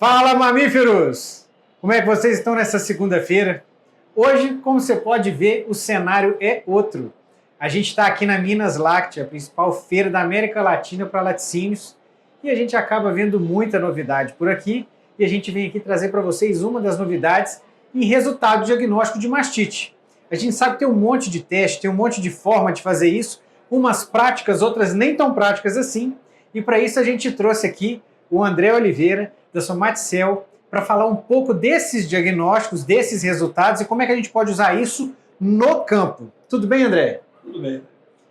Fala, mamíferos! Como é que vocês estão nessa segunda-feira? Hoje, como você pode ver, o cenário é outro. A gente está aqui na Minas Láctea, a principal feira da América Latina para laticínios, e a gente acaba vendo muita novidade por aqui, e a gente vem aqui trazer para vocês uma das novidades em resultado diagnóstico de mastite. A gente sabe que tem um monte de teste, tem um monte de forma de fazer isso, umas práticas, outras nem tão práticas assim, e para isso a gente trouxe aqui o André Oliveira, da Somaticel, para falar um pouco desses diagnósticos, desses resultados e como é que a gente pode usar isso no campo. Tudo bem, André? Tudo bem.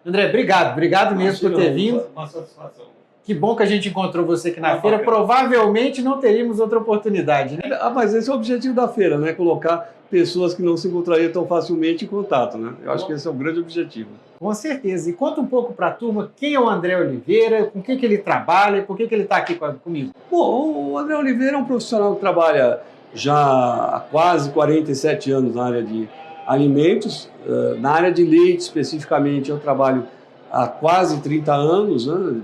André, obrigado mesmo por ter vindo. Uma satisfação. Que bom que a gente encontrou você aqui na feira. Provavelmente não teríamos outra oportunidade, né? Mas esse é o objetivo da feira, né? Colocar pessoas que não se encontrariam tão facilmente em contato, né? Eu acho que esse é o grande objetivo. Com certeza. E conta um pouco para a turma quem é o André Oliveira, com que ele trabalha e por que ele está aqui comigo. Bom, o André Oliveira é um profissional que trabalha já há quase 47 anos na área de alimentos. Na área de leite, especificamente, eu trabalho há quase 30 anos, né?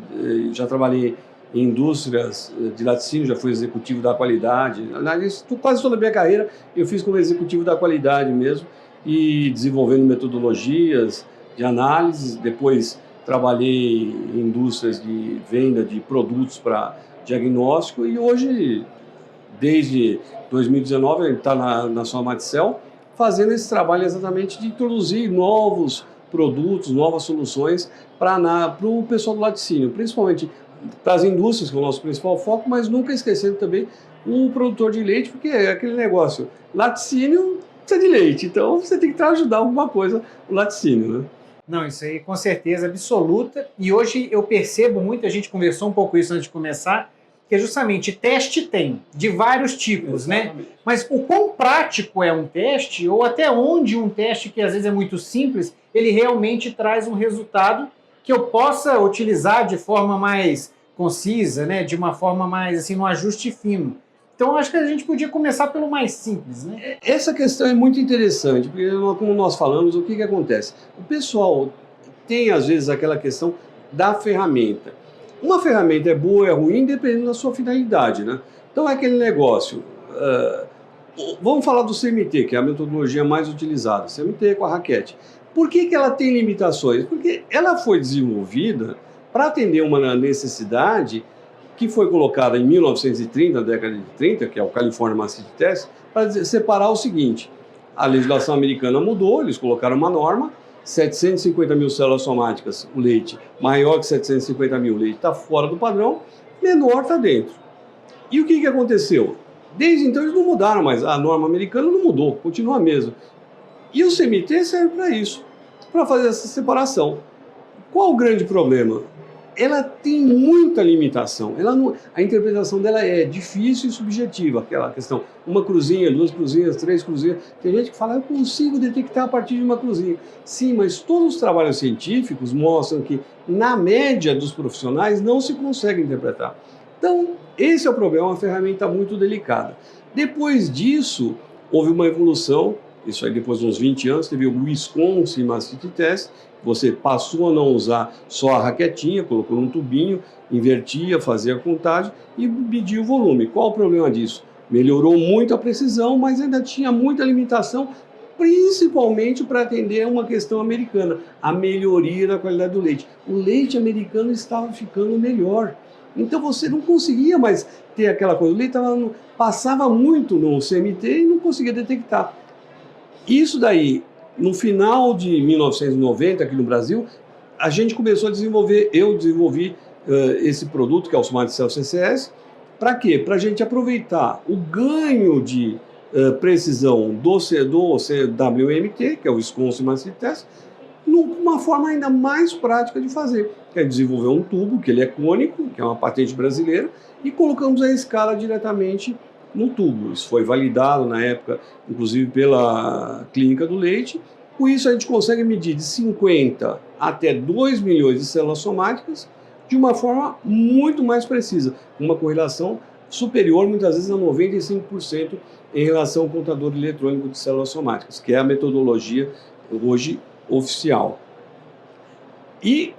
Já trabalhei em indústrias de laticínio, já fui executivo da qualidade. Quase toda a minha carreira eu fiz como executivo da qualidade mesmo, e desenvolvendo metodologias de análise. Depois trabalhei em indústrias de venda de produtos para diagnóstico, e hoje, desde 2019, a gente está na Somaticel, fazendo esse trabalho exatamente de introduzir novos produtos, novas soluções para o pessoal do laticínio, principalmente para as indústrias, que é o nosso principal foco, mas nunca esquecendo também o produtor de leite, porque é aquele negócio, laticínio precisa de leite, então você tem que ajudar alguma coisa o laticínio, né? Não, isso aí com certeza absoluta, e hoje eu percebo muito, a gente conversou um pouco isso antes de começar, que é justamente teste tem, de vários tipos, exatamente, né? Mas o quão prático é um teste, ou até onde um teste que às vezes é muito simples, ele realmente traz um resultado que eu possa utilizar de forma mais concisa, né? De uma forma mais, assim, no ajuste fino. Então, acho que a gente podia começar pelo mais simples, né? Essa questão é muito interessante, porque como nós falamos, o que acontece? O pessoal tem, às vezes, aquela questão da ferramenta. Uma ferramenta é boa ou é ruim, dependendo da sua finalidade, né? Então, é aquele negócio... vamos falar do CMT, que é a metodologia mais utilizada. CMT com a raquete. Por que ela tem limitações? Porque ela foi desenvolvida para atender uma necessidade que foi colocada em 1930, na década de 30, que é o California Mastite Test, para separar o seguinte: a legislação americana mudou, eles colocaram uma norma, 750 mil células somáticas, o leite maior que 750 mil, o leite está fora do padrão, menor está dentro. E o que aconteceu? Desde então eles não mudaram, mas a norma americana não mudou, continua a mesma. E o CMT serve para isso, para fazer essa separação. Qual o grande problema? Ela tem muita limitação. A interpretação dela é difícil e subjetiva. Aquela questão, uma cruzinha, duas cruzinhas, três cruzinhas. Tem gente que fala, eu consigo detectar a partir de uma cruzinha. Sim, mas todos os trabalhos científicos mostram que, na média dos profissionais, não se consegue interpretar. Então, esse é o problema, uma ferramenta muito delicada. Depois disso, houve uma evolução. Isso aí, depois de uns 20 anos, teve o Wisconsin Mastite Test. Você passou a não usar só a raquetinha, colocou num tubinho, invertia, fazia a contagem e media o volume. Qual o problema disso? Melhorou muito a precisão, mas ainda tinha muita limitação, principalmente para atender uma questão americana, a melhoria da qualidade do leite. O leite americano estava ficando melhor. Então você não conseguia mais ter aquela coisa. O leite passava muito no CMT e não conseguia detectar. Isso daí, no final de 1990, aqui no Brasil, a gente começou a desenvolver, eu desenvolvi esse produto, que é o Somaticel CCS. Para quê? Para a gente aproveitar o ganho de precisão do CWMT, que é o Wisconsin Mastite Test, numa forma ainda mais prática de fazer, que é desenvolver um tubo, que ele é cônico, que é uma patente brasileira, e colocamos a escala diretamente no tubo. Isso foi validado na época, inclusive pela Clínica do Leite. Com isso a gente consegue medir de 50 até 2 milhões de células somáticas de uma forma muito mais precisa, uma correlação superior muitas vezes a 95% em relação ao contador eletrônico de células somáticas, que é a metodologia hoje oficial. E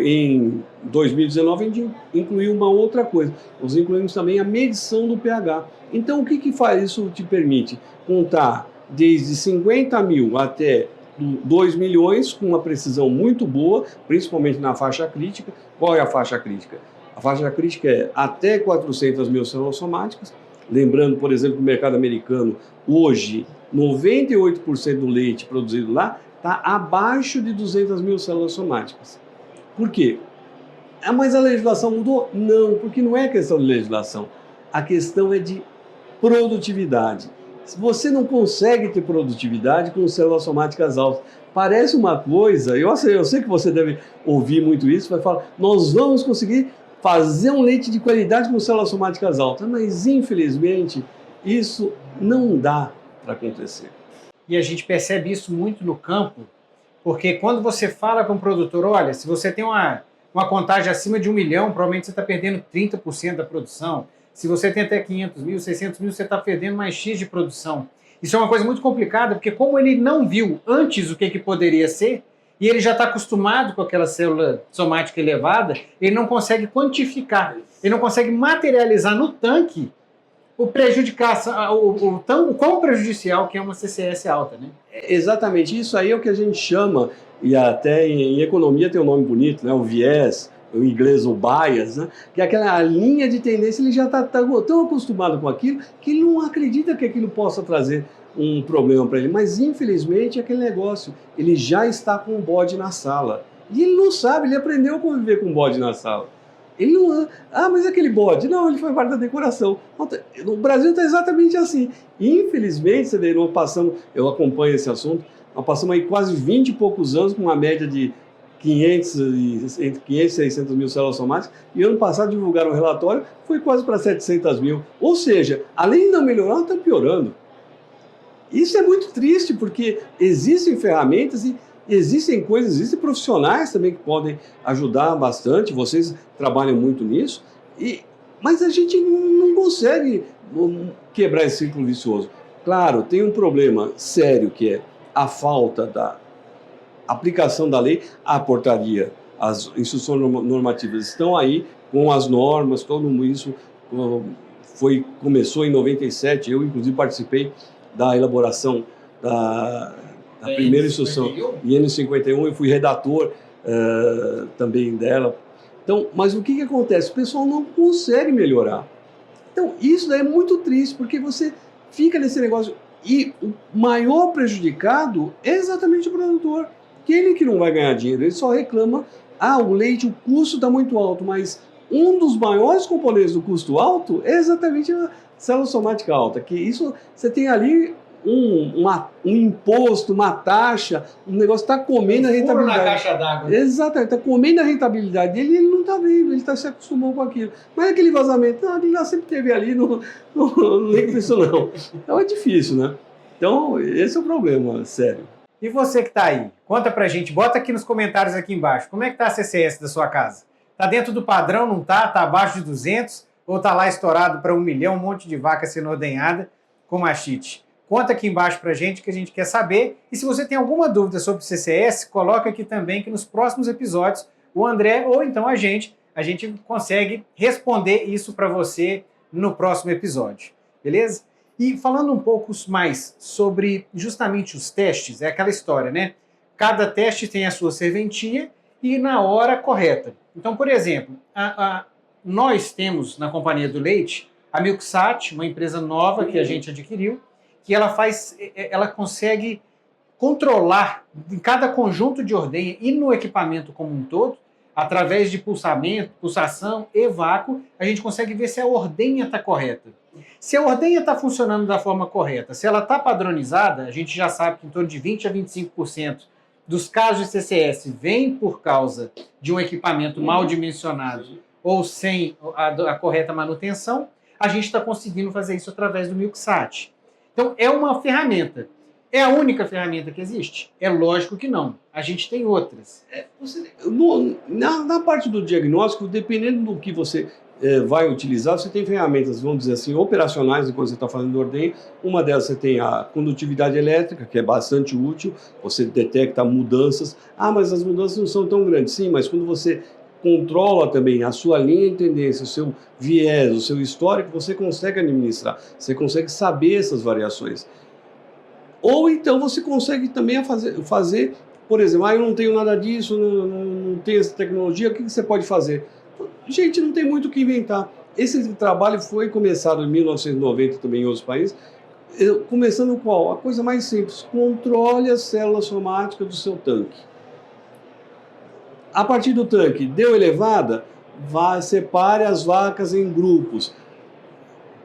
Em 2019, a gente incluiu uma outra coisa. Nós incluímos também a medição do pH. Então, o que faz? Isso te permite contar desde 50 mil até 2 milhões, com uma precisão muito boa, principalmente na faixa crítica. Qual é a faixa crítica? A faixa crítica é até 400 mil células somáticas. Lembrando, por exemplo, que o mercado americano, hoje, 98% do leite produzido lá está abaixo de 200 mil células somáticas. Por quê? Mas a legislação mudou? Não, porque não é questão de legislação. A questão é de produtividade. Você não consegue ter produtividade com células somáticas altas. Parece uma coisa, eu sei que você deve ouvir muito isso, vai falar, nós vamos conseguir fazer um leite de qualidade com células somáticas altas, mas infelizmente isso não dá para acontecer. E a gente percebe isso muito no campo, porque quando você fala com o produtor, olha, se você tem uma contagem acima de 1 milhão, provavelmente você está perdendo 30% da produção. Se você tem até 500 mil, 600 mil, você está perdendo mais X de produção. Isso é uma coisa muito complicada, porque como ele não viu antes o que poderia ser, e ele já está acostumado com aquela célula somática elevada, ele não consegue quantificar, ele não consegue materializar no tanque o quão prejudicial que é uma CCS alta, né? Exatamente, isso aí é o que a gente chama, e até em economia tem um nome bonito, né? O viés, o inglês o bias, né? Que é aquela linha de tendência, ele já está tão acostumado com aquilo que ele não acredita que aquilo possa trazer um problema para ele, mas infelizmente aquele negócio, ele já está com o bode na sala, e ele não sabe, ele aprendeu a conviver com o bode na sala. Ele não... mas aquele bode... Não, ele foi parte da decoração. No Brasil está exatamente assim. Infelizmente, você vê, nós passamos... Eu acompanho esse assunto. Nós passamos aí quase 20 e poucos anos com uma média de entre 500 e 600 mil células somáticas. E ano passado divulgaram um relatório, foi quase para 700 mil. Ou seja, além de não melhorar, está piorando. Isso é muito triste, porque existem ferramentas e existem coisas, existem profissionais também que podem ajudar bastante, vocês trabalham muito nisso, mas a gente não consegue quebrar esse ciclo vicioso. Claro, tem um problema sério que é a falta da aplicação da lei. A portaria, as instruções normativas estão aí com as normas, todo isso começou em 97, eu inclusive participei da elaboração da primeira instrução, IN 51, eu fui redator também dela. Então, mas o que acontece? O pessoal não consegue melhorar. Então, isso daí é muito triste, porque você fica nesse negócio, e o maior prejudicado é exatamente o produtor, aquele que não vai ganhar dinheiro, ele só reclama, o leite, o custo está muito alto, mas um dos maiores componentes do custo alto é exatamente a célula somática alta, que isso você tem ali um imposto, uma taxa, um negócio está comendo a rentabilidade. Na caixa d'água. Exatamente, está comendo a rentabilidade dele e ele não está vendo, ele se acostumou com aquilo. Mas aquele vazamento, ele já sempre teve ali, não liga para isso não. Então é difícil, né? Então esse é o problema, sério. E você que está aí, conta pra gente, bota aqui nos comentários aqui embaixo, como é que está a CCS da sua casa? Está dentro do padrão, não está? Está abaixo de 200? Ou está lá estourado para 1 milhão, um monte de vaca sendo ordenhada com mastite? Conta aqui embaixo pra gente que a gente quer saber. E se você tem alguma dúvida sobre CCS, coloca aqui também que nos próximos episódios o André ou então a gente consegue responder isso para você no próximo episódio. Beleza? E falando um pouco mais sobre justamente os testes, é aquela história, né? Cada teste tem a sua serventia e na hora correta. Então, por exemplo, nós temos na Companhia do Leite a Milksat, uma empresa nova que a gente adquiriu, que ela consegue controlar em cada conjunto de ordenha e no equipamento como um todo, através de pulsação e vácuo, a gente consegue ver se a ordenha está correta. Se a ordenha está funcionando da forma correta, se ela está padronizada, a gente já sabe que em torno de 20% a 25% dos casos de CCS vem por causa de um equipamento mal dimensionado ou sem a correta manutenção, a gente está conseguindo fazer isso através do Milksat. Então, é uma ferramenta. É a única ferramenta que existe? É lógico que não. A gente tem outras. Na parte do diagnóstico, dependendo do que você vai utilizar, você tem ferramentas, vamos dizer assim, operacionais enquanto você está fazendo o ordenho. Uma delas você tem a condutividade elétrica, que é bastante útil, você detecta mudanças. Ah, mas as mudanças não são tão grandes. Sim, mas quando você controla também a sua linha de tendência, o seu viés, o seu histórico, você consegue administrar, você consegue saber essas variações. Ou então você consegue também fazer por exemplo, eu não tenho nada disso, não tenho essa tecnologia, o que você pode fazer? Gente, não tem muito o que inventar. Esse trabalho foi começado em 1990 também em outros países. Começando qual? A coisa mais simples, controle a célula somática do seu tanque. A partir do tanque, deu elevada, separe as vacas em grupos.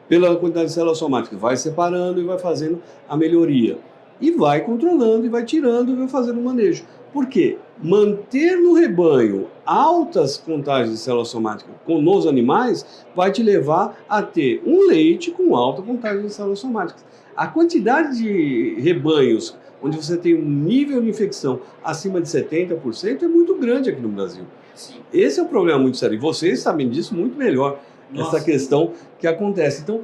Pela quantidade de células somáticas, vai separando e vai fazendo a melhoria. E vai controlando, e vai tirando, e vai fazendo o manejo. Por quê? Manter no rebanho altas contagens de células somáticas nos animais vai te levar a ter um leite com alta contagem de células somáticas. A quantidade de rebanhos onde você tem um nível de infecção acima de 70% é muito grande aqui no Brasil. Sim. Esse é um problema muito sério. E vocês sabem disso muito melhor, essa questão que acontece. Então,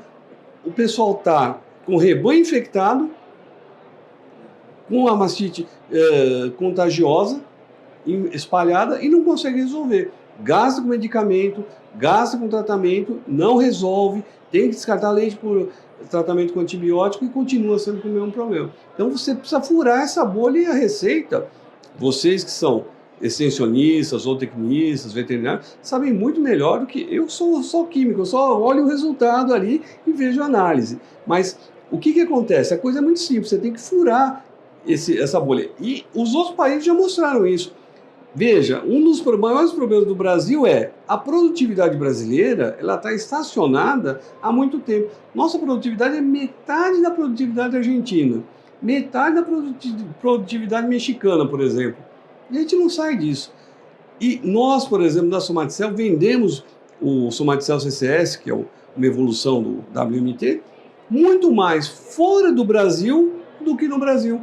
o pessoal está com o rebanho infectado, com a mastite contagiosa, espalhada, e não consegue resolver. Gasta com medicamento, gasta com tratamento, não resolve, tem que descartar leite por tratamento com antibiótico e continua sendo com o mesmo problema. Então você precisa furar essa bolha, e a receita, vocês que são extensionistas, zootecnistas, veterinários, sabem muito melhor do que eu. Sou só químico, eu só olho o resultado ali e vejo a análise. Mas o que acontece? A coisa é muito simples, você tem que furar essa bolha. E os outros países já mostraram isso. Veja, um dos maiores problemas do Brasil é a produtividade brasileira, ela está estacionada há muito tempo. Nossa produtividade é metade da produtividade argentina, metade da produtividade mexicana, por exemplo. E a gente não sai disso. E nós, por exemplo, da Somaticel, vendemos o Somaticel CCS, que é uma evolução do WMT, muito mais fora do Brasil do que no Brasil.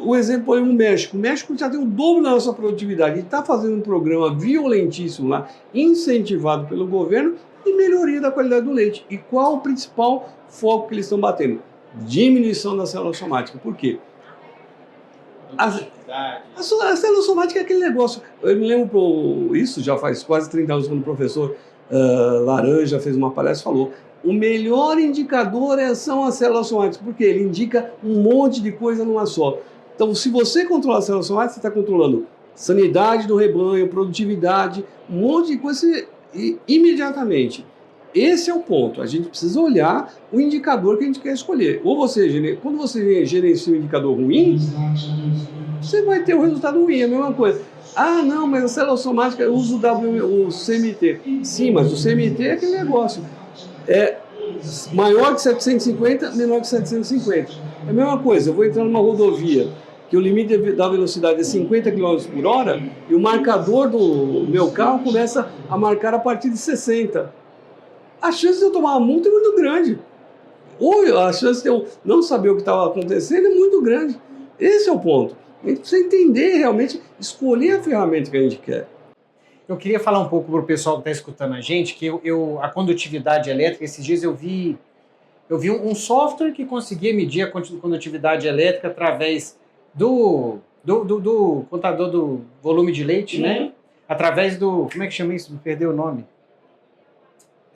O exemplo é o México. O México já tem o dobro da nossa produtividade e está fazendo um programa violentíssimo lá, incentivado pelo governo, de melhoria da qualidade do leite. E qual o principal foco que eles estão batendo? Diminuição da célula somática. Por quê? A célula somática é aquele negócio. Eu me lembro, isso já faz quase 30 anos, quando o professor Laranja fez uma palestra e falou: o melhor indicador são as células somáticas, porque ele indica um monte de coisa numa só. Então, se você controlar as células somáticas, você está controlando sanidade do rebanho, produtividade, um monte de coisa imediatamente. Esse é o ponto. A gente precisa olhar o indicador que a gente quer escolher. Ou você, quando você gerencia um indicador ruim, você vai ter um resultado ruim, é a mesma coisa. Ah, não, mas a célula somática usa o CMT. Sim, mas o CMT é aquele negócio. É maior que 750, menor que 750. É a mesma coisa, eu vou entrar numa rodovia que o limite da velocidade é 50 km por hora e o marcador do meu carro começa a marcar a partir de 60. A chance de eu tomar uma multa é muito grande. Ou a chance de eu não saber o que estava acontecendo é muito grande. Esse é o ponto. A gente precisa entender realmente, escolher a ferramenta que a gente quer. Eu queria falar um pouco para o pessoal que está escutando a gente, que a condutividade elétrica, esses dias eu vi um software que conseguia medir a condutividade elétrica através do contador do volume de leite, né? Através do... Como é que chama isso? Me perdeu o nome.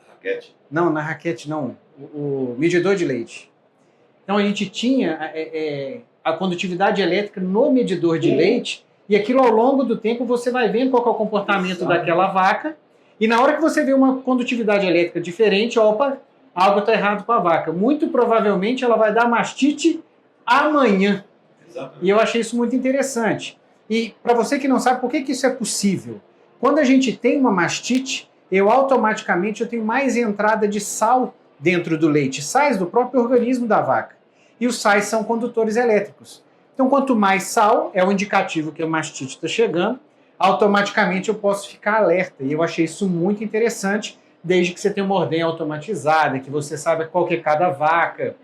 Raquete? Não, na raquete não. O medidor de leite. Então a gente tinha a condutividade elétrica no medidor de leite, e aquilo ao longo do tempo você vai vendo qual é o comportamento daquela vaca, e na hora que você vê uma condutividade elétrica diferente, opa, algo está errado com a vaca. Muito provavelmente ela vai dar mastite amanhã. Exatamente. E eu achei isso muito interessante. E para você que não sabe, por que isso é possível? Quando a gente tem uma mastite, eu tenho mais entrada de sal dentro do leite, sais do próprio organismo da vaca. E os sais são condutores elétricos. Então, quanto mais sal, é o indicativo que a mastite está chegando, automaticamente eu posso ficar alerta. E eu achei isso muito interessante, desde que você tenha uma ordenha automatizada, que você saiba qual que é cada vaca,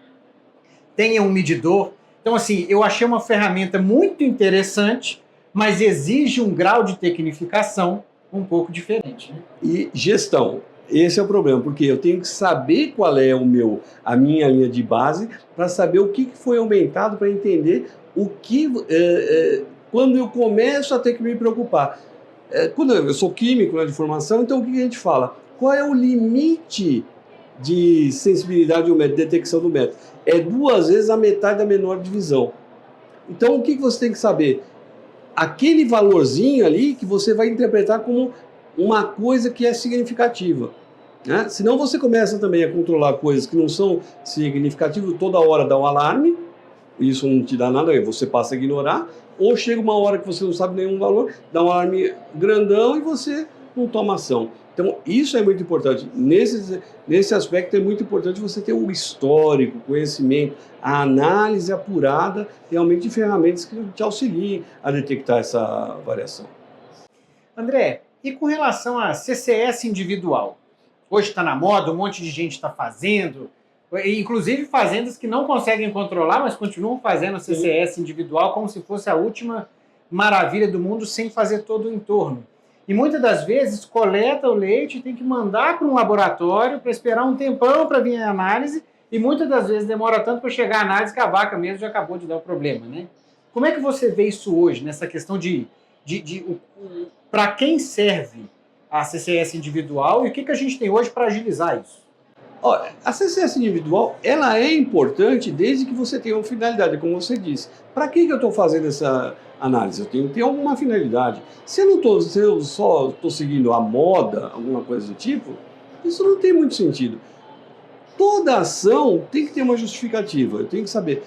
tenha um medidor. Então, assim, eu achei uma ferramenta muito interessante, mas exige um grau de tecnificação um pouco diferente. Né? E gestão. Esse é o problema, porque eu tenho que saber qual é a minha linha de base para saber o que foi aumentado, para entender o que, quando eu começo a ter que me preocupar. Quando eu sou químico, né, de formação, então o que a gente fala? Qual é o limite de sensibilidade do método, detecção do método? É 2 vezes a metade da menor divisão. Então o que você tem que saber? Aquele valorzinho ali que você vai interpretar como uma coisa que é significativa. Né? Senão você começa também a controlar coisas que não são significativas, toda hora dá um alarme, isso não te dá nada, você passa a ignorar, ou chega uma hora que você não sabe nenhum valor, dá um alarme grandão e você não toma ação. Então isso é muito importante. Nesse aspecto é muito importante você ter o histórico, conhecimento, a análise apurada realmente de ferramentas que te auxiliem a detectar essa variação. André, e com relação a CCS individual? Hoje está na moda, um monte de gente está fazendo, inclusive fazendas que não conseguem controlar, mas continuam fazendo a CCS individual como se fosse a última maravilha do mundo, sem fazer todo o entorno. E muitas das vezes coleta o leite e tem que mandar para um laboratório para esperar um tempão para vir a análise, e muitas das vezes demora tanto para chegar a análise que a vaca mesmo já acabou de dar o problema, né? Como é que você vê isso hoje, nessa questão para quem serve a CCS individual e o que a gente tem hoje para agilizar isso? Olha, a CCS individual, ela é importante desde que você tenha uma finalidade, como você disse. Para que eu estou fazendo essa análise? Eu tenho que ter alguma finalidade. Se eu só estou seguindo a moda, alguma coisa do tipo, isso não tem muito sentido. Toda ação tem que ter uma justificativa. Eu tenho que saber.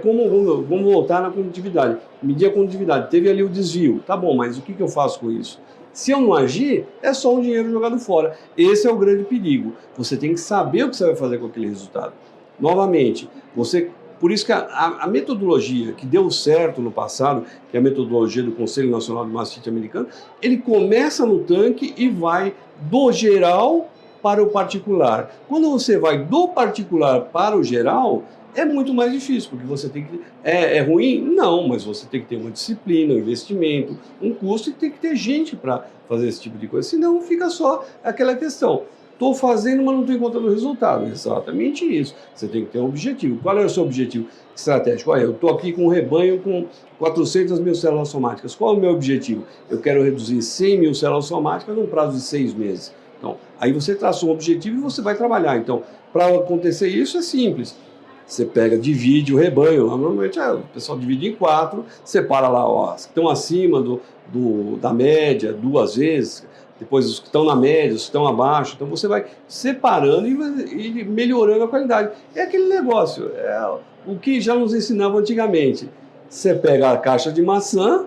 Vamos voltar na condutividade. Medir a condutividade. Teve ali o desvio. Tá bom, mas o que eu faço com isso? Se eu não agir, é só um dinheiro jogado fora. Esse é o grande perigo. Você tem que saber o que você vai fazer com aquele resultado. Novamente, por isso que a metodologia que deu certo no passado, que é a metodologia do Conselho Nacional de Mastite Americano, ele começa no tanque e vai do geral para o particular. Quando você vai do particular para o geral, é muito mais difícil, porque você tem que... É ruim? Não, mas você tem que ter uma disciplina, um investimento, um custo, e tem que ter gente para fazer esse tipo de coisa. Senão fica só aquela questão. Estou fazendo, mas não estou encontrando resultado. Exatamente isso. Você tem que ter um objetivo. Qual é o seu objetivo estratégico? Olha, eu estou aqui com um rebanho com 400 mil células somáticas. Qual é o meu objetivo? Eu quero reduzir 100 mil células somáticas num prazo de 6 meses. Então, aí você traçou um objetivo e você vai trabalhar. Então, para acontecer isso é simples. Você divide o rebanho, normalmente o pessoal divide em 4, separa lá os que estão acima da média 2 vezes, depois os que estão na média, os que estão abaixo. Então você vai separando e melhorando a qualidade. É aquele negócio, o que já nos ensinavam antigamente. Você pega a caixa de maçã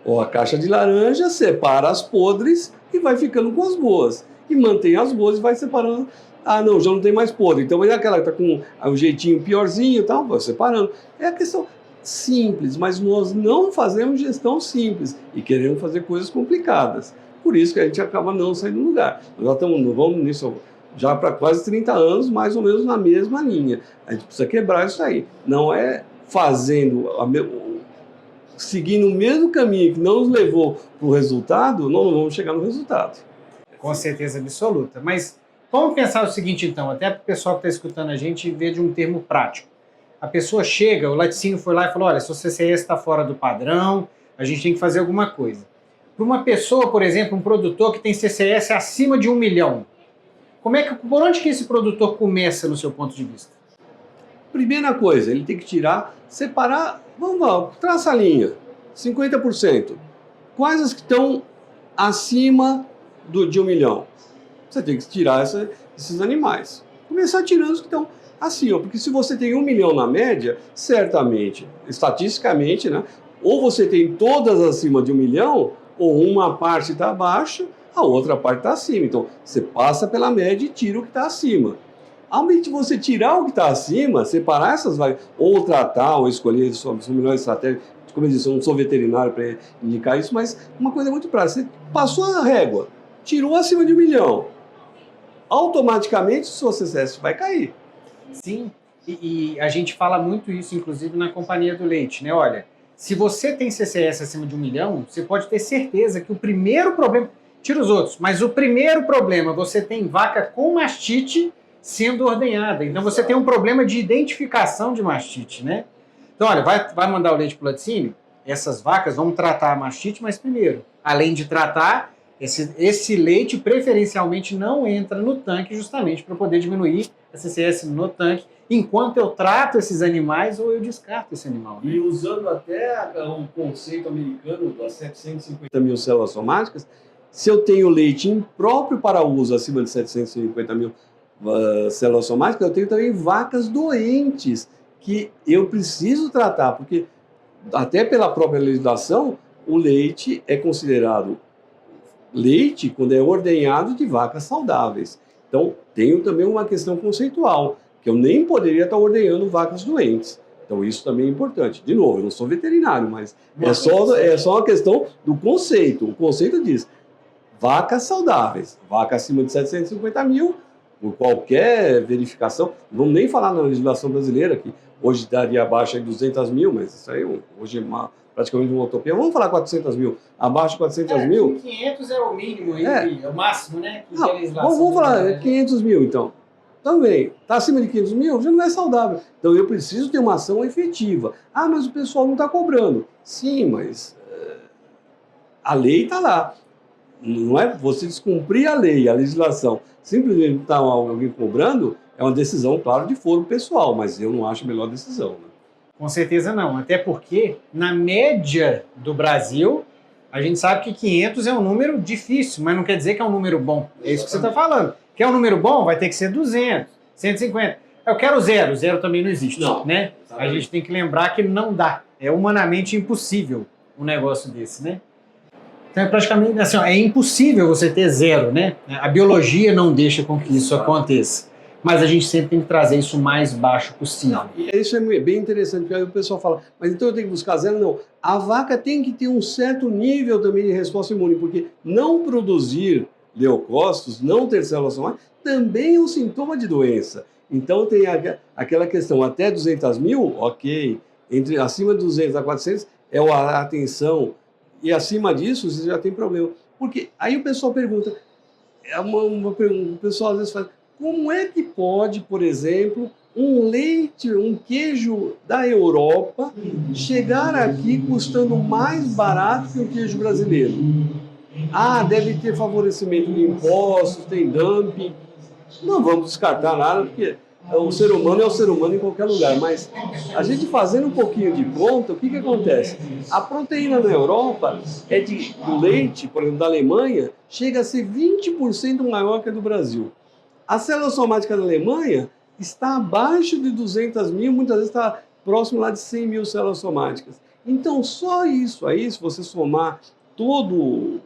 ou a caixa de laranja, separa as podres e vai ficando com as boas. E mantém as boas e vai separando. Ah, não, já não tem mais podre. Então, é aquela que está com um jeitinho piorzinho e tal, vai separando. É a questão simples, mas nós não fazemos gestão simples e queremos fazer coisas complicadas. Por isso que a gente acaba não saindo do lugar. Nós já vamos nisso já para quase 30 anos, mais ou menos na mesma linha. A gente precisa quebrar isso aí. Não é seguindo o mesmo caminho que não nos levou para o resultado, não vamos chegar no resultado. Com certeza absoluta. Mas vamos pensar o seguinte, então, até para o pessoal que está escutando a gente ver de um termo prático. A pessoa chega, o laticínio foi lá e falou, olha, seu CCS está fora do padrão, a gente tem que fazer alguma coisa. Para uma pessoa, por exemplo, um produtor que tem CCS acima de 1 milhão, por onde que esse produtor começa, no seu ponto de vista? Primeira coisa, ele tem que separar, vamos lá, traça a linha, 50%. Quais as que estão acima de 1 milhão? Você tem que tirar esses animais. Começar tirando os que estão acima, porque se você tem 1 milhão na média, certamente, estatisticamente, né, ou você tem todas acima de 1 milhão, ou uma parte está abaixo, a outra parte está acima. Então, você passa pela média e tira o que está acima. Ao invés de você tirar o que está acima, separar essas variáveis, ou tratar, ou escolher são melhores estratégias. Como eu disse, eu não sou veterinário para indicar isso, mas uma coisa muito prática. Você passou a régua, tirou acima de 1 milhão, automaticamente o seu CCS vai cair. Sim, e a gente fala muito isso, inclusive, na Companhia do Leite, né? Olha, se você tem CCS acima de 1 milhão, você pode ter certeza que o primeiro problema... tira os outros. Mas o primeiro problema, você tem vaca com mastite sendo ordenhada. Então você tem um problema de identificação de mastite, né? Então, olha, vai mandar o leite para o laticínio? Essas vacas, vamos tratar a mastite, mas primeiro, além de tratar, esse leite preferencialmente não entra no tanque justamente para poder diminuir a CCS no tanque, enquanto eu trato esses animais ou eu descarto esse animal. Né? E usando até o conceito americano das 750 mil células somáticas, se eu tenho leite impróprio para uso acima de 750 mil células somáticas, eu tenho também vacas doentes que eu preciso tratar, porque até pela própria legislação, o leite é considerado leite quando é ordenhado de vacas saudáveis. Então, tenho também uma questão conceitual, que eu nem poderia estar ordenhando vacas doentes. Então, isso também é importante. De novo, eu não sou veterinário, mas é só uma questão do conceito. O conceito diz, vacas saudáveis, vaca acima de 750 mil, por qualquer verificação, não vamos nem falar na legislação brasileira, que hoje daria abaixo de 200 mil, mas isso aí hoje é praticamente uma utopia. Vamos falar 400 mil, abaixo de 400 mil. 500 é o mínimo, é o máximo, né? Vamos falar 500 mil, então. Também, está acima de 500 mil, já não é saudável. Então eu preciso ter uma ação efetiva. Ah, mas o pessoal não está cobrando. Sim, mas a lei está lá. Não é você descumprir a lei, a legislação, simplesmente estar alguém cobrando, é uma decisão, claro, de foro pessoal, mas eu não acho a melhor decisão. Né? Com certeza não, até porque na média do Brasil, a gente sabe que 500 é um número difícil, mas não quer dizer que é um número bom. É isso que você está falando. Quer um número bom? Vai ter que ser 200, 150. Eu quero zero, zero também não existe, não, né? A gente tem que lembrar que não dá, é humanamente impossível um negócio desse, né? Então é praticamente assim, é impossível você ter zero, né? A biologia não deixa com que isso aconteça. Mas a gente sempre tem que trazer isso o mais baixo possível. Não, e isso é bem interessante, porque aí o pessoal fala, mas então eu tenho que buscar zero? Não, a vaca tem que ter um certo nível também de resposta imune, porque não produzir leucócitos, não ter células somáticas, também é um sintoma de doença. Então tem aquela questão, até 200 mil, ok, acima de 200 a 400 é a atenção, e acima disso você já tem problema. Porque aí o pessoal pergunta, o pessoal às vezes fala, como é que pode, por exemplo, um leite, um queijo da Europa chegar aqui custando mais barato que o queijo brasileiro? Ah, deve ter favorecimento de impostos, tem dumping. Não vamos descartar nada, porque o ser humano é o ser humano em qualquer lugar. Mas a gente fazendo um pouquinho de conta, o que acontece? A proteína na Europa do leite, por exemplo, da Alemanha, chega a ser 20% maior que a do Brasil. A célula somática da Alemanha está abaixo de 200 mil, muitas vezes está próximo lá de 100 mil células somáticas. Então, só isso aí, se você somar todo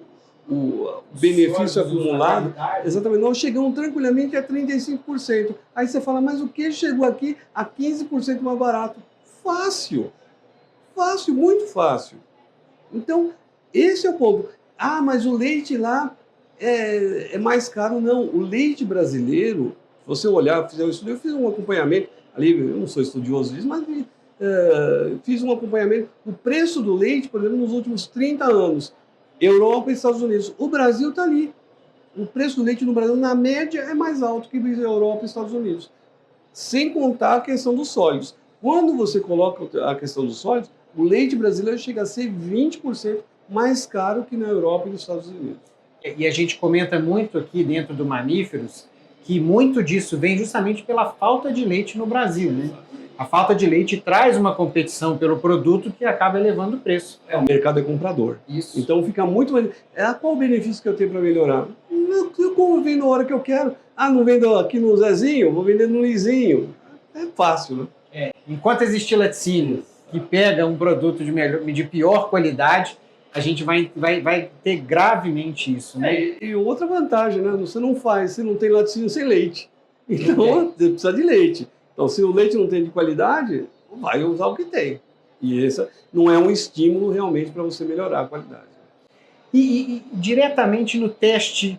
o benefício acumulado, exatamente, nós chegamos tranquilamente a 35%. Aí você fala, mas o queijo chegou aqui a 15% mais barato. Fácil. Fácil, muito fácil. Então, esse é o ponto. Ah, mas o leite lá é mais caro. Não, o leite brasileiro, se você olhar, fizer um estudo, eu fiz um acompanhamento, ali, eu não sou estudioso disso, mas fiz um acompanhamento. O preço do leite, por exemplo, nos últimos 30 anos, Europa e Estados Unidos. O Brasil está ali. O preço do leite no Brasil, na média, é mais alto que na Europa e Estados Unidos. Sem contar a questão dos sólidos. Quando você coloca a questão dos sólidos, o leite brasileiro chega a ser 20% mais caro que na Europa e nos Estados Unidos. E a gente comenta muito aqui dentro do Mamíferos que muito disso vem justamente pela falta de leite no Brasil, né? A falta de leite traz uma competição pelo produto que acaba elevando o preço. O mercado é comprador. Isso. Então fica muito mais... Qual o benefício que eu tenho para melhorar? Eu vendo na hora que eu quero. Ah, não vendo aqui no Zezinho, vou vender no Lizinho. É fácil, né? Enquanto existir laticínio que pega um produto de pior qualidade, a gente vai ter gravemente isso, né? E outra vantagem, né? Você não tem laticínio sem leite. Então, você precisa de leite. Então, se o leite não tem de qualidade, vai usar o que tem. E esse não é um estímulo realmente para você melhorar a qualidade. E diretamente no teste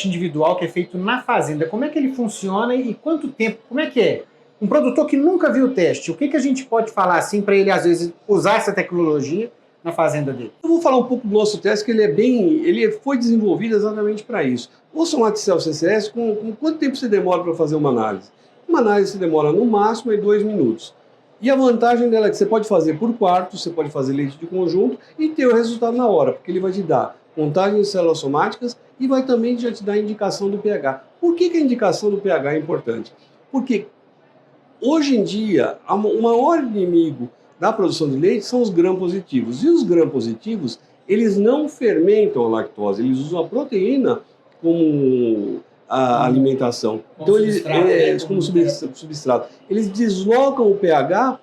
individual que é feito na fazenda, como é que ele funciona e quanto tempo, como é que é? Um produtor que nunca viu o teste, o que a gente pode falar assim para ele, às vezes, usar essa tecnologia, na fazenda dele? Eu vou falar um pouco do nosso teste, que ele foi desenvolvido exatamente para isso. O Somaticel CCS, com quanto tempo você demora para fazer uma análise? Uma análise você demora no máximo 2 minutos. E a vantagem dela é que você pode fazer por quarto, você pode fazer leite de conjunto e ter o resultado na hora, porque ele vai te dar contagem de células somáticas e vai também já te dar a indicação do pH. Por que a indicação do pH é importante? Porque hoje em dia, o maior inimigo da produção de leite são os gram-positivos. E os gram-positivos, eles não fermentam a lactose, eles usam a proteína como a alimentação. Então, como substrato. Eles deslocam o pH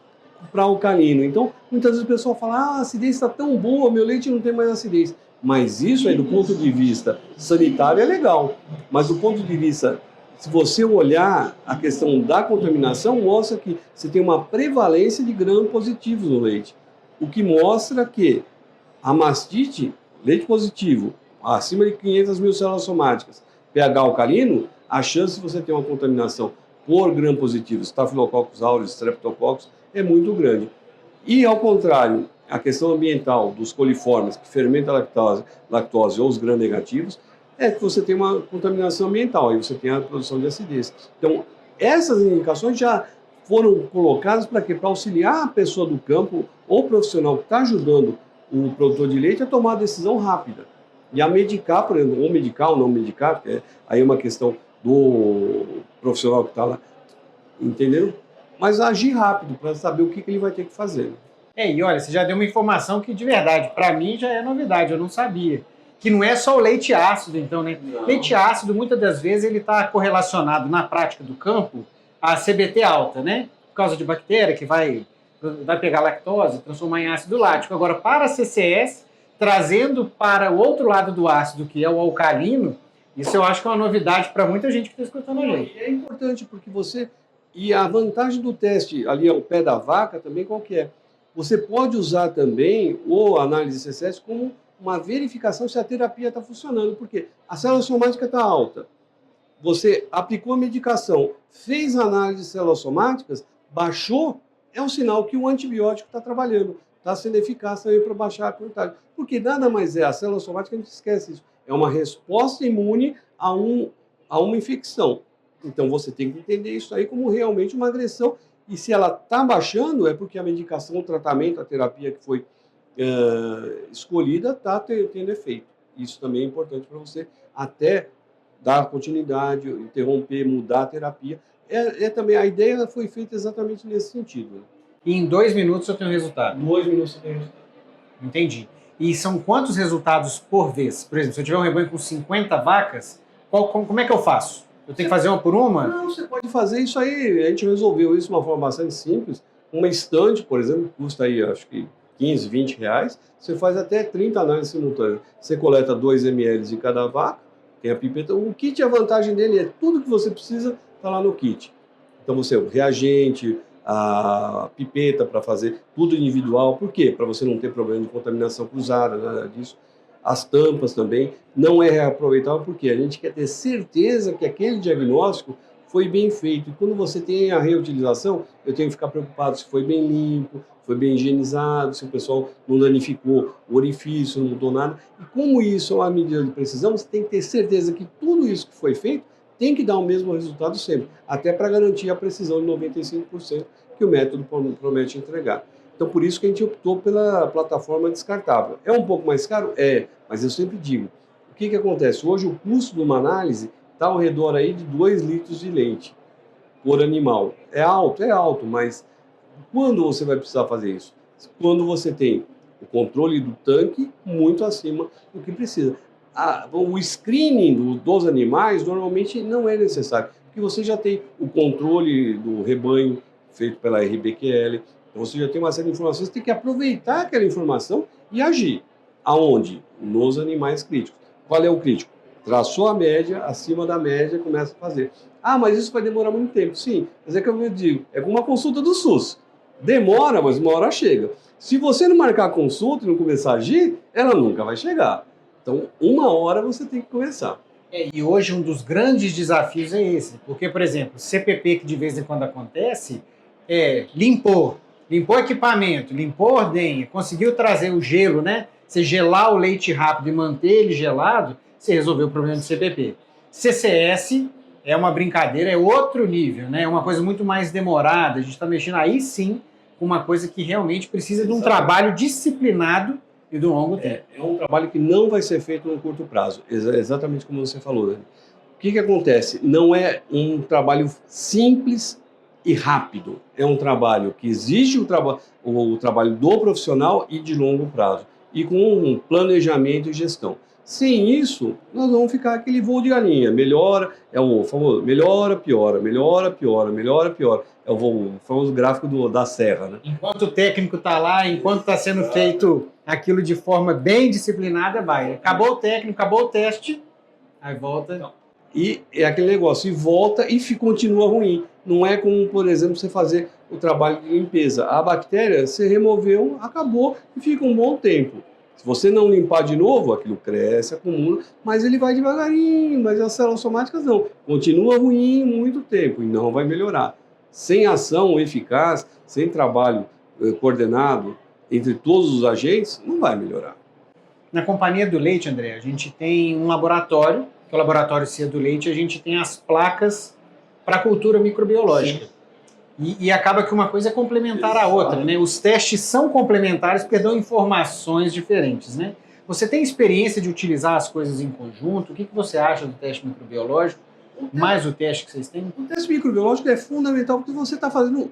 para alcalino. Então, muitas vezes o pessoal fala, a acidez está tão boa, meu leite não tem mais acidez. Mas isso aí, do ponto de vista sanitário, é legal. Mas do ponto de vista, se você olhar a questão da contaminação, mostra que você tem uma prevalência de gram-positivos no leite. O que mostra que a mastite, leite positivo, acima de 500 mil células somáticas, pH alcalino, a chance de você ter uma contaminação por gram-positivos, Staphylococcus aureus, Streptococcus, é muito grande. E, ao contrário, a questão ambiental dos coliformes, que fermentam a lactose ou os gram-negativos, é que você tem uma contaminação ambiental, aí você tem a produção de acidez. Então, essas indicações já foram colocadas para quê? Para auxiliar a pessoa do campo ou profissional que está ajudando o produtor de leite a tomar a decisão rápida. E a medicar, por exemplo, ou medicar ou não medicar, porque aí é uma questão do profissional que está lá, entendeu? Mas agir rápido para saber o que ele vai ter que fazer. E olha, você já deu uma informação que, de verdade, para mim já é novidade, eu não sabia. Que não é só o leite ácido, então, né? Não. Leite ácido, muitas das vezes, ele está correlacionado na prática do campo a CBT alta, né? Por causa de bactéria que vai pegar lactose, transformar em ácido lático. Agora, para a CCS, trazendo para o outro lado do ácido, que é o alcalino, isso eu acho que é uma novidade para muita gente que está escutando a gente. É importante porque você... E a vantagem do teste ali ao pé da vaca também qual que é? Você pode usar também o análise de CCS como uma verificação se a terapia está funcionando. Porque a célula somática está alta. Você aplicou a medicação, fez a análise de células somáticas, baixou, é um sinal que o antibiótico está trabalhando. Está sendo eficaz também para baixar a contagem. Porque nada mais é, a célula somática, a gente esquece isso, é uma resposta imune a uma infecção. Então você tem que entender isso aí como realmente uma agressão. E se ela está baixando, é porque a medicação, o tratamento, a terapia que foi escolhida está tendo efeito. Isso também é importante para você até dar continuidade, interromper, mudar a terapia. Também, a ideia foi feita exatamente nesse sentido. E em 2 minutos eu tenho resultado? 2 minutos eu tenho resultado. Entendi. E são quantos resultados por vez? Por exemplo, se eu tiver um rebanho com 50 vacas, como é que eu faço? Eu tenho que fazer uma por uma? Não, você pode fazer isso aí. A gente resolveu isso de uma forma bastante simples. Uma estante, por exemplo, custa aí, acho que 15, 20 reais. Você faz até 30 análises simultâneas. Você coleta 2 ml de cada vaca, tem a pipeta. O kit, a vantagem dele é tudo que você precisa está lá no kit. Então, você, o reagente, a pipeta para fazer tudo individual. Por quê? Para você não ter problema de contaminação cruzada, nada disso. As tampas também. Não é reaproveitável porque a gente quer ter certeza que aquele diagnóstico foi bem feito. E quando você tem a reutilização, eu tenho que ficar preocupado se foi bem limpo, foi bem higienizado, se o pessoal não danificou o orifício, não mudou nada. E como isso é uma medida de precisão, você tem que ter certeza que tudo isso que foi feito tem que dar o mesmo resultado sempre, até para garantir a precisão de 95% que o método promete entregar. Então, por isso que a gente optou pela plataforma descartável. É um pouco mais caro? É, mas eu sempre digo, o que acontece? Hoje o custo de uma análise está ao redor aí de 2 litros de leite por animal. É alto, mas quando você vai precisar fazer isso? Quando você tem o controle do tanque muito acima do que precisa. O screening dos animais normalmente não é necessário, porque você já tem o controle do rebanho feito pela RBQL, então você já tem uma série de informações, você tem que aproveitar aquela informação e agir. Aonde? Nos animais críticos. Qual é o crítico? Traçou a média, acima da média, começa a fazer. Mas isso vai demorar muito tempo. Sim, mas é que eu digo, é como uma consulta do SUS. Demora, mas uma hora chega. Se você não marcar a consulta e não começar a agir, ela nunca vai chegar. Então, uma hora você tem que começar. E hoje um dos grandes desafios é esse. Porque, por exemplo, CPP, que de vez em quando acontece, limpou, limpou equipamento, limpou ordenha, conseguiu trazer o gelo, né? Você gelar o leite rápido e manter ele gelado, você resolveu o problema de CPP. CCS é uma brincadeira, é outro nível, né? É uma coisa muito mais demorada. A gente está mexendo aí sim com uma coisa que realmente precisa de um trabalho disciplinado e de um longo tempo. É um trabalho que não vai ser feito no curto prazo, exatamente como você falou, né? O que acontece? Não é um trabalho simples e rápido. É um trabalho que exige o trabalho do profissional e de longo prazo, e com um planejamento e gestão. Sem isso, nós vamos ficar aquele voo de galinha. Melhora, é o famoso melhora, piora, melhora, piora, melhora, piora. É o famoso gráfico da serra, né? Enquanto o técnico está lá, enquanto está sendo feito aquilo de forma bem disciplinada, vai. Acabou o técnico, acabou o teste, aí volta. E é aquele negócio, e volta e continua ruim. Não é como, por exemplo, você fazer o trabalho de limpeza. A bactéria, você removeu, acabou e fica um bom tempo. Se você não limpar de novo, aquilo cresce, acumula, mas ele vai devagarinho, mas as células somáticas não. Continua ruim muito tempo e não vai melhorar. Sem ação eficaz, sem trabalho coordenado entre todos os agentes, não vai melhorar. Na Companhia do Leite, André, a gente tem um laboratório, que é o Laboratório CIA do Leite, a gente tem as placas para cultura microbiológica. E acaba que uma coisa é complementar à outra, né? Os testes são complementares porque dão informações diferentes, né? Você tem experiência de utilizar as coisas em conjunto? O que você acha do teste microbiológico? Mais o teste que vocês têm? O teste microbiológico é fundamental porque você está fazendo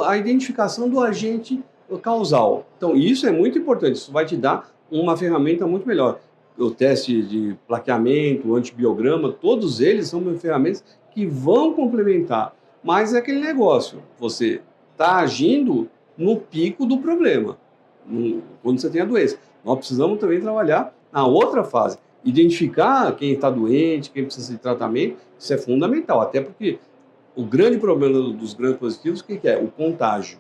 a identificação do agente causal. Então, isso é muito importante. Isso vai te dar uma ferramenta muito melhor. O teste de plaqueamento, o antibiograma, todos eles são ferramentas que vão complementar. Mas é aquele negócio, você está agindo no pico do problema, quando você tem a doença. Nós precisamos também trabalhar na outra fase, identificar quem está doente, quem precisa de tratamento, isso é fundamental, até porque o grande problema dos grandes positivos, o que é? O contágio.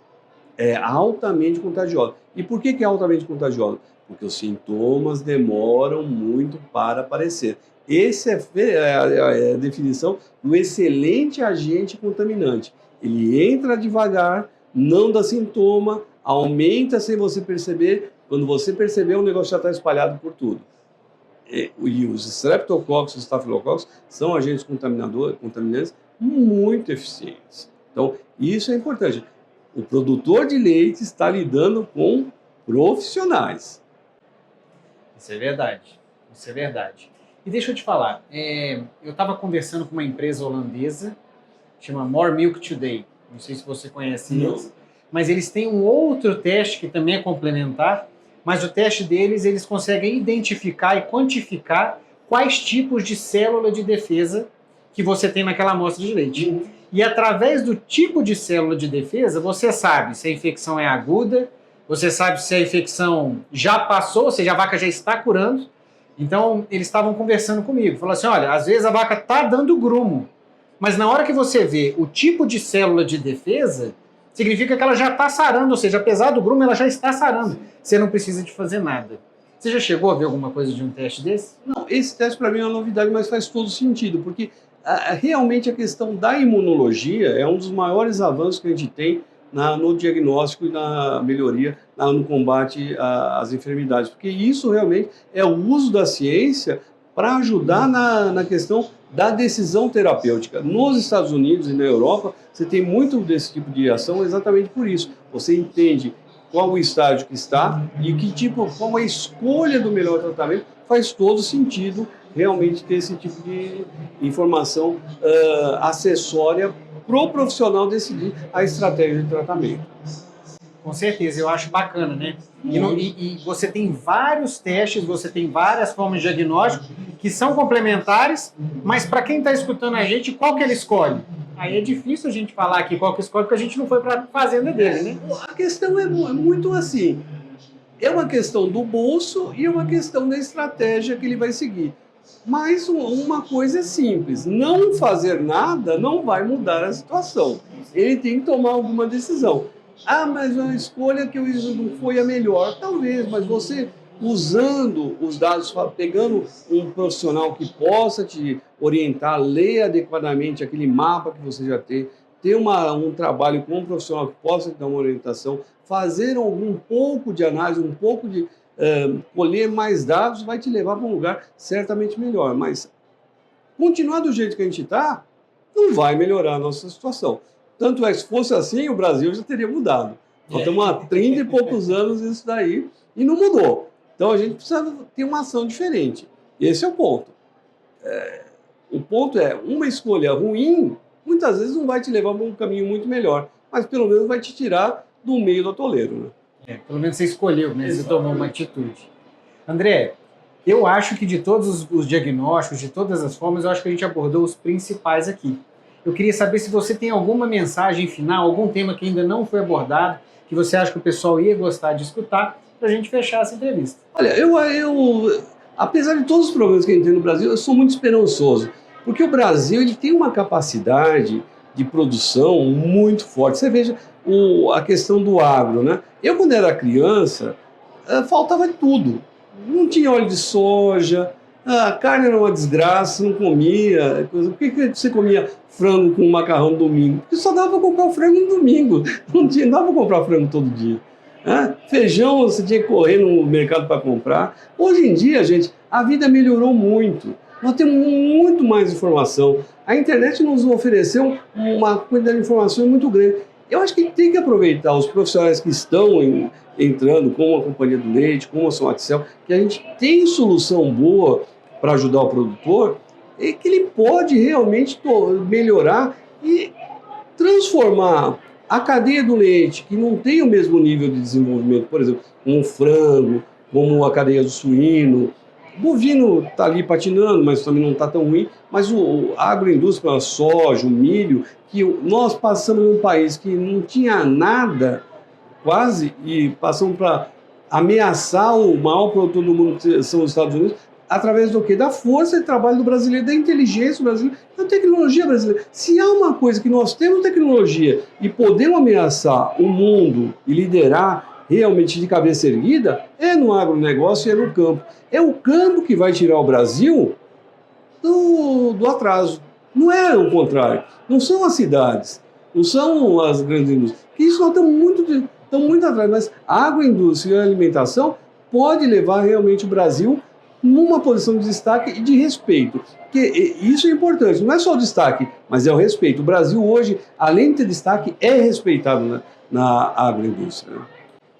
É altamente contagioso. E por que é altamente contagioso? Porque os sintomas demoram muito para aparecer. Essa é a definição do excelente agente contaminante. Ele entra devagar, não dá sintoma, aumenta sem você perceber. Quando você perceber, o negócio já está espalhado por tudo. E os streptococcus e staphylococcus são agentes contaminantes muito eficientes. Então, isso é importante. O produtor de leite está lidando com profissionais. Isso é verdade. Isso é verdade. E deixa eu te falar, eu estava conversando com uma empresa holandesa, chama More Milk Today, não sei se você conhece eles, mas eles têm um outro teste que também é complementar, mas o teste deles, eles conseguem identificar e quantificar quais tipos de célula de defesa que você tem naquela amostra de leite. E através do tipo de célula de defesa, você sabe se a infecção é aguda, você sabe se a infecção já passou, ou seja, a vaca já está curando. Então, eles estavam conversando comigo. Falaram assim, olha, às vezes a vaca está dando grumo, mas na hora que você vê o tipo de célula de defesa, significa que ela já está sarando, ou seja, apesar do grumo, ela já está sarando. Você não precisa de fazer nada. Você já chegou a ver alguma coisa de um teste desse? Não, esse teste para mim é uma novidade, mas faz todo sentido, porque realmente a questão da imunologia é um dos maiores avanços que a gente tem no diagnóstico e na melhoria, no combate às enfermidades. Porque isso realmente é o uso da ciência para ajudar na questão da decisão terapêutica. Nos Estados Unidos e na Europa, você tem muito desse tipo de ação exatamente por isso. Você entende qual o estágio que está e qual a escolha do melhor tratamento. Faz todo sentido realmente ter esse tipo de informação acessória para o profissional decidir a estratégia de tratamento. Com certeza, eu acho bacana, né? E você tem vários testes, você tem várias formas de diagnóstico que são complementares, mas para quem está escutando a gente, qual que ele escolhe? Aí é difícil a gente falar aqui qual que escolhe, porque a gente não foi para a fazenda dele, né? A questão é muito assim, é uma questão do bolso e é uma questão da estratégia que ele vai seguir. Mas uma coisa é simples, não fazer nada não vai mudar a situação. Ele tem que tomar alguma decisão. Ah, mas a escolha que eu fiz não foi a melhor. Talvez, mas você usando os dados, pegando um profissional que possa te orientar, ler adequadamente aquele mapa que você já tem, ter um trabalho com um profissional que possa dar uma orientação, fazer um pouco de análise, um pouco de colher mais dados, vai te levar para um lugar certamente melhor. Mas continuar do jeito que a gente está, não vai melhorar a nossa situação. Tanto é que se fosse assim, o Brasil já teria mudado. Nós estamos há 30 e poucos anos isso daí e não mudou. Então a gente precisa ter uma ação diferente. Esse é o ponto. O ponto é, uma escolha ruim, muitas vezes não vai te levar para um caminho muito melhor, mas pelo menos vai te tirar do meio do atoleiro. Né? Pelo menos você escolheu, né? Você tomou uma atitude. André, eu acho que de todos os diagnósticos, de todas as formas, eu acho que a gente abordou os principais aqui. Eu queria saber se você tem alguma mensagem final, algum tema que ainda não foi abordado, que você acha que o pessoal ia gostar de escutar, para a gente fechar essa entrevista. Olha, eu apesar de todos os problemas que a gente tem no Brasil, eu sou muito esperançoso, porque o Brasil ele tem uma capacidade de produção muito forte. Você veja a questão do agro, né? Eu, quando era criança, faltava tudo. Não tinha óleo de soja, a carne era uma desgraça, não comia. Por que você comia frango com macarrão no domingo? Porque só dava para comprar o frango no domingo, não dava para comprar frango todo dia. Feijão você tinha que correr no mercado para comprar. Hoje em dia, gente, a vida melhorou muito. Nós temos muito mais informação. A internet nos ofereceu uma quantidade de informações muito grande. Eu acho que tem que aproveitar os profissionais que estão entrando, como a Companhia do Leite, como a São Axel, que a gente tem solução boa para ajudar o produtor, e que ele pode realmente melhorar e transformar a cadeia do leite, que não tem o mesmo nível de desenvolvimento, por exemplo, como o frango, como a cadeia do suíno. O bovino está ali patinando, mas também não está tão ruim. Mas a agroindústria, a soja, o milho, que nós passamos num país que não tinha nada, quase, e passamos para ameaçar o maior produtor do mundo, que são os Estados Unidos, através do quê? Da força de trabalho do brasileiro, da inteligência do brasileiro, da tecnologia brasileira. Se há uma coisa que nós temos tecnologia e podemos ameaçar o mundo e liderar realmente de cabeça erguida, é no agronegócio e é no campo. É o campo que vai tirar o Brasil do atraso. Não é o contrário. Não são as cidades, não são as grandes indústrias. Isso nós estamos muito atrás, mas a agroindústria e a alimentação pode levar realmente o Brasil numa posição de destaque e de respeito. Porque isso é importante, não é só o destaque, mas é o respeito. O Brasil hoje, além de ter destaque, é respeitado na agroindústria.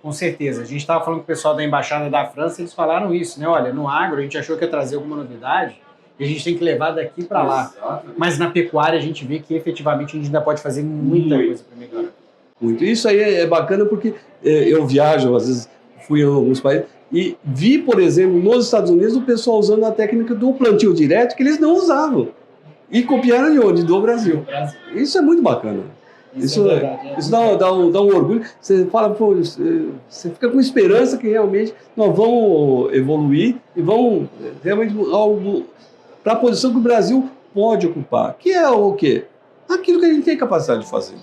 Com certeza. A gente estava falando com o pessoal da Embaixada da França, eles falaram isso, né? Olha, no agro a gente achou que ia trazer alguma novidade e a gente tem que levar daqui para lá. Exatamente. Mas na pecuária a gente vê que efetivamente a gente ainda pode fazer muita coisa para melhorar. Muito. Isso aí é bacana porque eu viajo, às vezes fui em alguns países, e vi, por exemplo, nos Estados Unidos, o pessoal usando a técnica do plantio direto, que eles não usavam. E copiaram de onde? Do Brasil. Isso é muito bacana. Isso dá um orgulho. Você fala, pô, você fica com esperança que realmente nós vamos evoluir e vamos realmente para a posição que o Brasil pode ocupar. Que é o quê? Aquilo que a gente tem capacidade de fazer.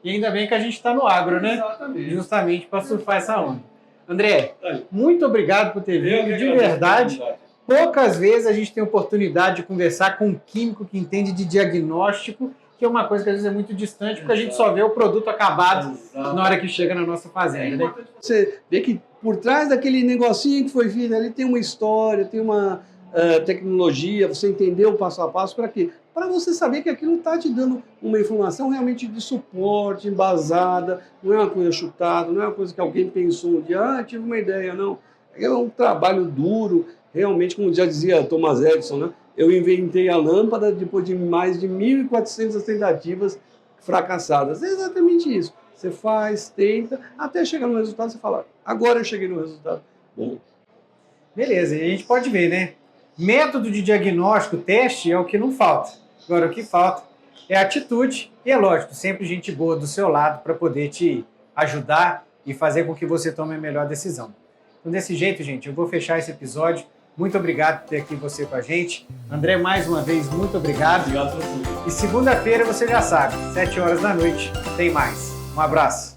E ainda bem que a gente está no agro, né? Exatamente. Justamente para surfar essa onda. André, muito obrigado por ter vindo, de verdade. Poucas vezes a gente tem oportunidade de conversar com um químico que entende de diagnóstico, que é uma coisa que às vezes é muito distante, porque a gente só vê o produto acabado na hora que chega na nossa fazenda. Né? Você vê que por trás daquele negocinho que foi feito ali tem uma história, tem uma tecnologia, você entendeu o passo a passo, para quê? Para você saber que aquilo está te dando uma informação realmente de suporte, embasada, não é uma coisa chutada, não é uma coisa que alguém pensou um dia, tive uma ideia, não. É um trabalho duro, realmente, como já dizia Thomas Edison, né? Eu inventei a lâmpada depois de mais de 1.400 tentativas fracassadas. É exatamente isso. Você faz, tenta, até chegar no resultado, você fala, agora eu cheguei no resultado. Bom. Beleza, e a gente pode ver, né? Método de diagnóstico, teste é o que não falta. Agora, o que falta é atitude e, é lógico, sempre gente boa do seu lado para poder te ajudar e fazer com que você tome a melhor decisão. Então, desse jeito, gente, eu vou fechar esse episódio. Muito obrigado por ter aqui você com a gente. André, mais uma vez, muito obrigado. Obrigado por tudo. E segunda-feira, você já sabe, 7 horas da noite, tem mais. Um abraço.